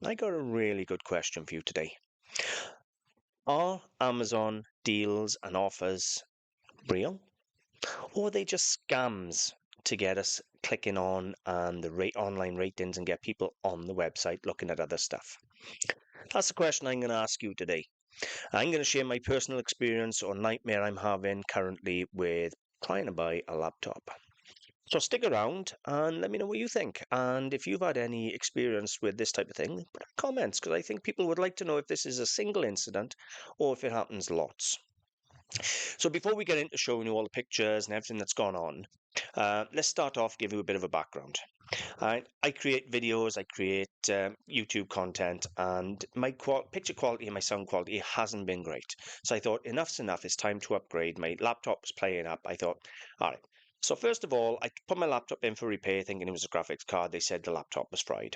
I got a really good question for you today. Are Amazon deals and offers real? Or are they just scams to get us clicking on and the online ratings and get people on the website looking at other stuff? That's the question I'm going to ask you today. I'm going to share my personal experience or nightmare I'm having currently with trying to buy a laptop. So stick around and let me know what you think. And if you've had any experience with this type of thing, put in comments because I think people would like to know if this is a single incident or if it happens lots. So before we get into showing you all the pictures and everything that's gone on, let's start off, give you a bit of a background. I create videos, I create YouTube content, and my picture quality and my sound quality hasn't been great. So I thought enough's enough, it's time to upgrade. My laptop was playing up. I thought, all right. So first of all, I put my laptop in for repair thinking it was a graphics card. They said the laptop was fried.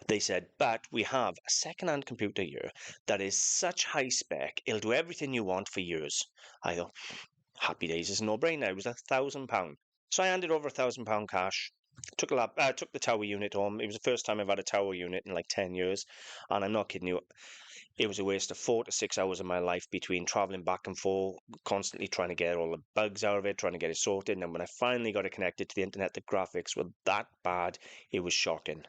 They said, but we have a second-hand computer here that is such high spec, it'll do everything you want for years. I thought, happy days is a no-brainer. It was £1,000. So I handed over £1,000 cash. Took the tower unit home. It was the first time I've had a tower unit in like 10 years. And I'm not kidding you. It was a waste of 4 to 6 hours of my life between traveling back and forth, constantly trying to get all the bugs out of it, trying to get it sorted. And then when I finally got it connected to the internet, the graphics were that bad. It was shocking.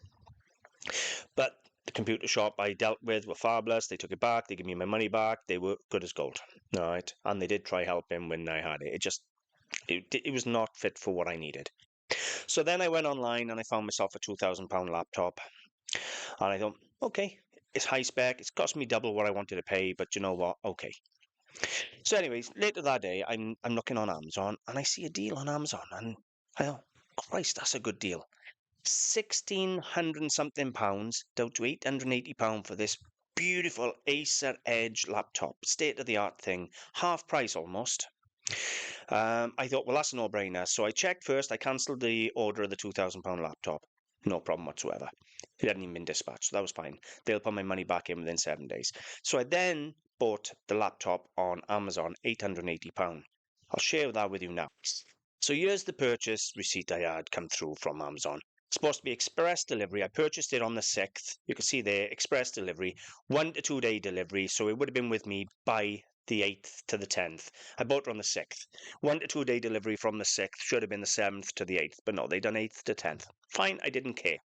But the computer shop I dealt with were fabulous. They took it back. They gave me my money back. They were good as gold. All right. And they did try helping when I had it. It was not fit for what I needed. So then I went online and I found myself a £2,000 laptop. And I thought, okay, it's high spec. It's cost me double what I wanted to pay, but you know what? Okay. So, anyways, later that day, I'm looking on Amazon and I see a deal on Amazon, and I thought, Christ, that's a good deal. 1,600 and something pounds down to £880 for this beautiful Acer Edge laptop, state of the art thing, half price almost. I thought, well, that's a no-brainer. So I checked first. I cancelled the order of the £2,000 laptop. No problem whatsoever. It hadn't even been dispatched, so that was fine. They'll put my money back in within 7 days. So I then bought the laptop on Amazon, £880. I'll share that with you now. So here's the purchase receipt I had come through from Amazon. It's supposed to be express delivery. I purchased it on the 6th. You can see there, express delivery, 1 to 2 day delivery. So it would have been with me by the 8th to the 10th. I bought it on the 6th. 1 to 2 day delivery from the 6th. Should have been the 7th to the 8th. But no, they done 8th to 10th. Fine, I didn't care.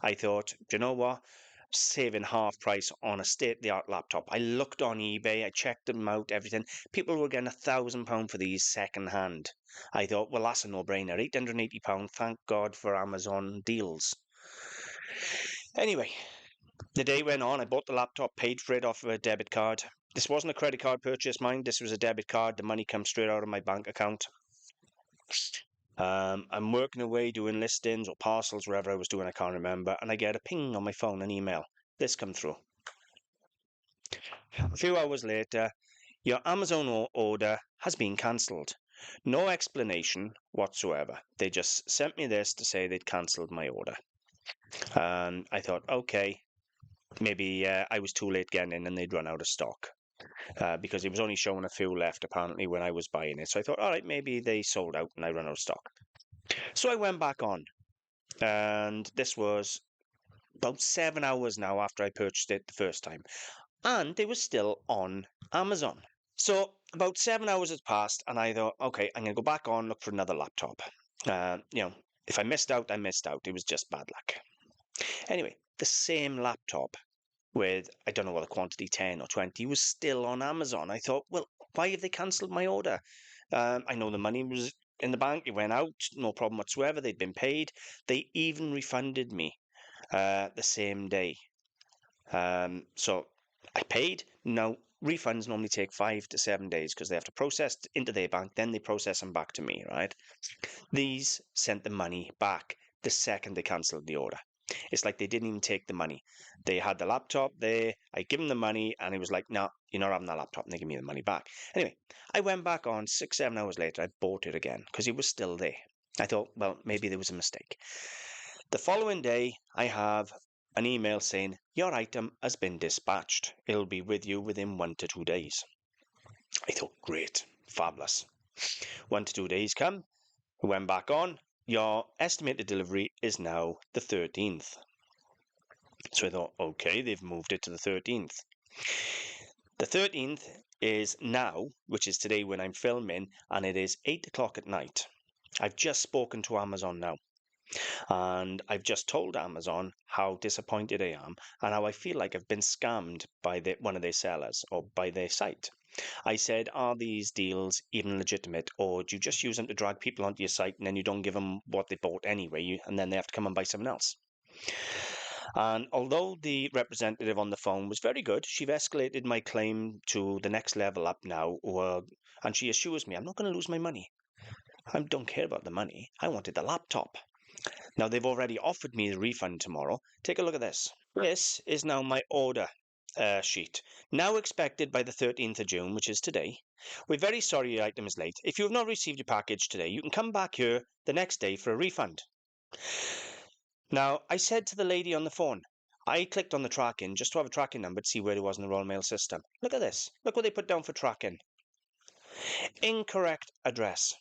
I thought, do you know what? Saving half price on a state-of-the-art laptop. I looked on eBay, I checked them out, everything. People were getting £1,000 for these second hand. I thought, well, that's a no-brainer. £880, thank God for Amazon deals. Anyway, the day went on. I bought the laptop, paid for it off of a debit card. This wasn't a credit card purchase, mind. This was a debit card. The money comes straight out of my bank account. I'm working away doing listings or parcels, wherever I was doing, I can't remember, and I get a ping on my phone, an email. This come through. A few hours later, your Amazon order has been cancelled. No explanation whatsoever. They just sent me this to say they'd cancelled my order. And I thought, okay, maybe I was too late getting in and they'd run out of stock. Because it was only showing a few left apparently when I was buying it. So I thought, all right, maybe they sold out and I run out of stock. So I went back on, and this was about 7 hours now after I purchased it the first time, and it was still on Amazon. So about 7 hours had passed, and I thought, okay, I'm going to go back on, look for another laptop. If I missed out, I missed out. It was just bad luck. Anyway, the same laptop with, I don't know what the quantity, 10 or 20, was still on Amazon. I thought, well, why have they cancelled my order? I know the money was in the bank. It went out, no problem whatsoever. They'd been paid. They even refunded me the same day. So I paid. Now, refunds normally take 5 to 7 days because they have to process into their bank, then they process them back to me, right? These sent the money back the second they cancelled the order. It's like they didn't even take the money. They had the laptop there. I give them the money, and it was like, no, you're not having that laptop. And they give me the money back. Anyway, I went back on 6, 7 hours later. I bought it again because it was still there. I thought, well, maybe there was a mistake. The following day, I have an email saying, your item has been dispatched. It'll be with you within 1 to 2 days. I thought, great, fabulous. 1 to 2 days come. I went back on. Your estimated delivery is now the 13th. So I thought, okay, they've moved it to the 13th. The 13th is now, which is today when I'm filming, and it is 8 o'clock at night. I've just spoken to Amazon now, and I've just told Amazon how disappointed I am and how I feel like I've been scammed by one of their sellers or by their site. I said, are these deals even legitimate, or do you just use them to drag people onto your site and then you don't give them what they bought anyway, and then they have to come and buy something else? And although the representative on the phone was very good, she've escalated my claim to the next level up now, and she assures me I'm not going to lose my money. I don't care about the money. I wanted the laptop. Now, they've already offered me the refund tomorrow. Take a look at this. This is now my order sheet. Now expected by the 13th of June, which is today. We're very sorry your item is late. If you have not received your package today, you can come back here the next day for a refund. Now, I said to the lady on the phone, I clicked on the tracking just to have a tracking number to see where it was in the Royal Mail system. Look at this. Look what they put down for tracking. Incorrect address.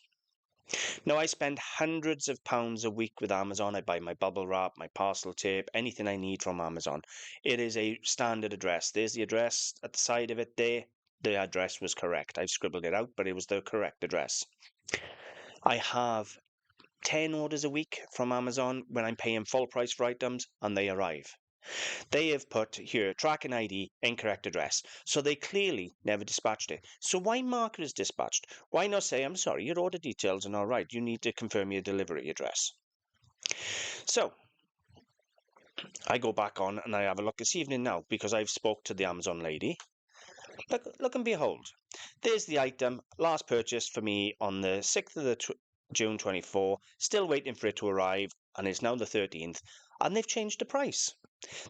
Now, I spend hundreds of pounds a week with Amazon. I buy my bubble wrap, my parcel tape, anything I need from Amazon. It is a standard address. There's the address at the side of it there. The address was correct. I've scribbled it out, but it was the correct address. I have 10 orders a week from Amazon when I'm paying full price for items and they arrive. They have put here tracking ID, incorrect address. So they clearly never dispatched it. So why mark it as dispatched? Why not say, I'm sorry, your order details are not right. You need to confirm your delivery address. So I go back on and I have a look this evening now because I've spoke to the Amazon lady. Look and behold. There's the item last purchased for me on the 6th of the June 24. Still waiting for it to arrive, and it's now the 13th. And they've changed the price.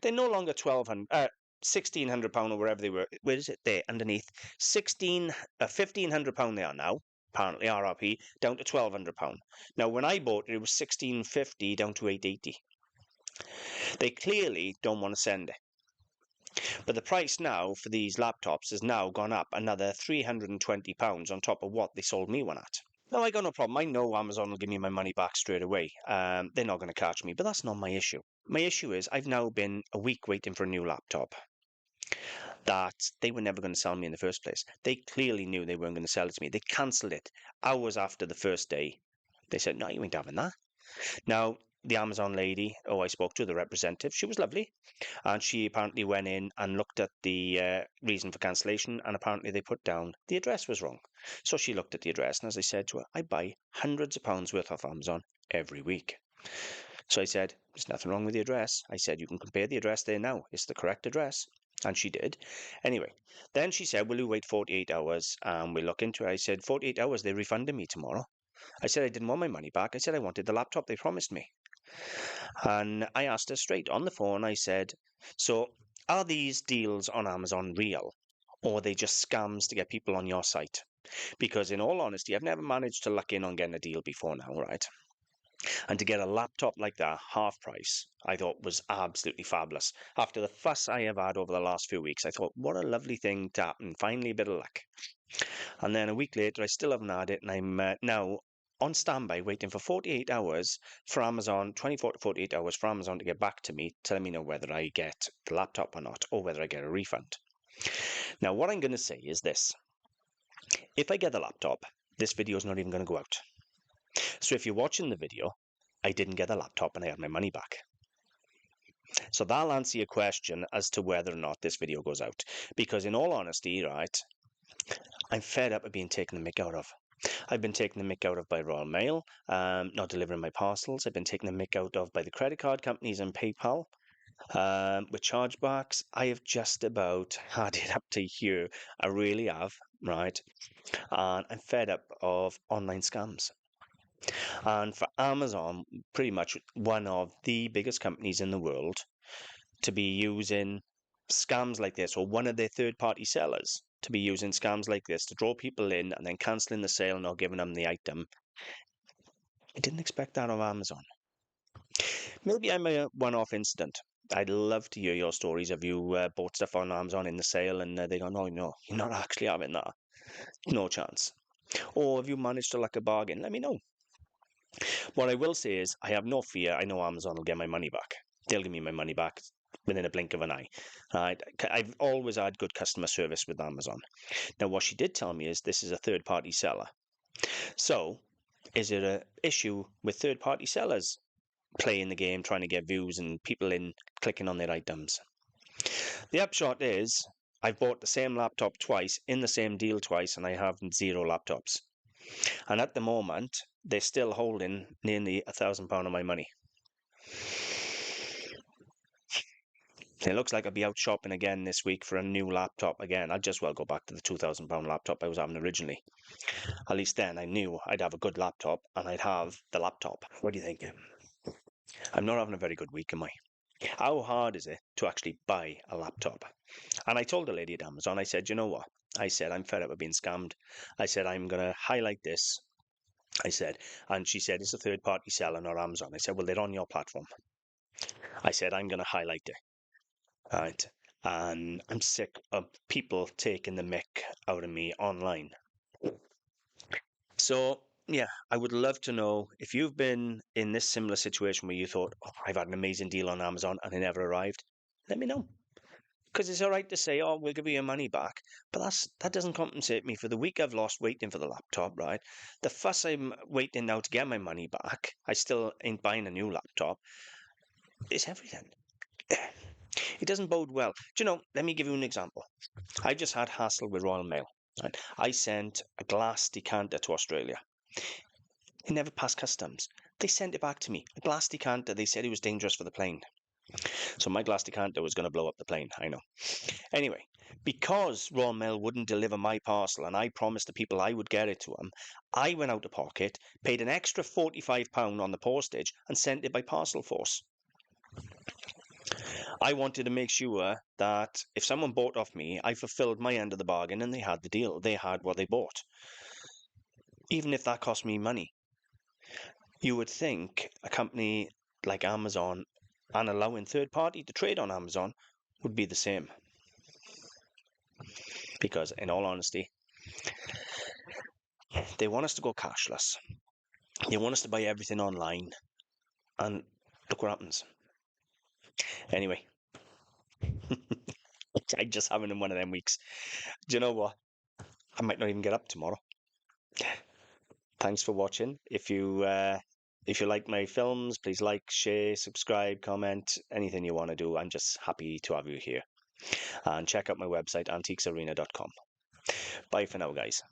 They're no longer £1,600 or wherever they were. Where is it? There, underneath. £1,500 they are now. Apparently RRP down to £1,200. Now, when I bought it, it was £1,650 down to £880. They clearly don't want to send it. But the price now for these laptops has now gone up another £320 on top of what they sold me one at. Now, I got no problem. I know Amazon will give me my money back straight away. They're not going to catch me, but that's not my issue. My issue is I've now been a week waiting for a new laptop that they were never going to sell me in the first place. They clearly knew they weren't going to sell it to me. They cancelled it hours after the first day. They said, no, you ain't having that. Now, the Amazon lady, I spoke to, the representative, she was lovely. And she apparently went in and looked at the reason for cancellation, and apparently they put down the address was wrong. So she looked at the address, and as I said to her, I buy hundreds of pounds worth off Amazon every week. So I said, there's nothing wrong with the address. I said, you can compare the address there now. It's the correct address. And she did. Anyway, then she said, will you wait 48 hours? And we'll look into it. I said, 48 hours, they're refunding me tomorrow. I said I didn't want my money back. I said I wanted the laptop they promised me. And I asked her straight on the phone, I said, so are these deals on Amazon real? Or are they just scams to get people on your site? Because in all honesty, I've never managed to luck in on getting a deal before now, right? And to get a laptop like that, half price, I thought was absolutely fabulous. After the fuss I have had over the last few weeks, I thought, what a lovely thing to happen. Finally, a bit of luck. And then a week later, I still haven't had it, and I'm now on standby waiting for 48 hours for Amazon, 24 to 48 hours for Amazon to get back to me, telling me whether I get the laptop or not, or whether I get a refund. Now, what I'm going to say is this. If I get the laptop, this video is not even going to go out. So if you're watching the video, I didn't get the laptop and I have my money back. So that'll answer your question as to whether or not this video goes out. Because in all honesty, right, I'm fed up of being taken the mick out of. I've been taken the mick out of by Royal Mail, not delivering my parcels. I've been taken the mick out of by the credit card companies and PayPal with chargebacks. I have just about had it up to here. I really have, right? And I'm fed up of online scams. And for Amazon, pretty much one of the biggest companies in the world, to be using scams like this, or one of their third-party sellers to be using scams like this to draw people in and then cancelling the sale and not giving them the item. I didn't expect that of Amazon. Maybe I'm a one-off incident. I'd love to hear your stories of you bought stuff on Amazon in the sale and they go, no, you're not actually having that. No chance. Or have you managed to like a bargain? Let me know. What I will say is I have no fear. I know Amazon will get my money back. They'll give me my money back. within a blink of an eye. Right? I've always had good customer service with Amazon. Now, what she did tell me is this is a third-party seller. So, is it an issue with third-party sellers playing the game, trying to get views and people in clicking on their items? The upshot is I've bought the same laptop twice in the same deal twice, and I have 0 laptops. And at the moment, they're still holding nearly £1,000 of my money. It looks like I'll be out shopping again this week for a new laptop again. I'd just well go back to the £2,000 laptop I was having originally. At least then I knew I'd have a good laptop and I'd have the laptop. What do you think? I'm not having a very good week, am I? How hard is it to actually buy a laptop? And I told the lady at Amazon, I said, you know what? I said, I'm fed up with being scammed. I said, I'm going to highlight this. I said, and she said, it's a third-party seller, not Amazon. I said, well, they're on your platform. I said, I'm going to highlight it. Right. And I'm sick of people taking the mick out of me online. So, yeah, I would love to know if you've been in this similar situation where you thought, oh, I've had an amazing deal on Amazon and it never arrived. Let me know. Because it's all right to say, oh, we'll give you your money back. But that doesn't compensate me for the week I've lost waiting for the laptop, right? The fuss I'm waiting now to get my money back, I still ain't buying a new laptop. It's everything. It doesn't bode well. Do you know, let me give you an example. I just had hassle with Royal Mail. Right? I sent a glass decanter to Australia. It never passed customs. They sent it back to me. A glass decanter, they said it was dangerous for the plane. So my glass decanter was going to blow up the plane, I know. Anyway, because Royal Mail wouldn't deliver my parcel and I promised the people I would get it to them, I went out of pocket, paid an extra £45 on the postage and sent it by Parcel Force. I wanted to make sure that if someone bought off me, I fulfilled my end of the bargain and they had the deal. They had what they bought. Even if that cost me money. You would think a company like Amazon and allowing third party to trade on Amazon would be the same. Because in all honesty, they want us to go cashless. They want us to buy everything online. And look what happens. Anyway, I'm just having one of them weeks. Do you know what? I might not even get up tomorrow. Thanks for watching. If you like my films, please like, share, subscribe, comment, anything you want to do. I'm just happy to have you here. And check out my website, antiquesarena.com. Bye for now, guys.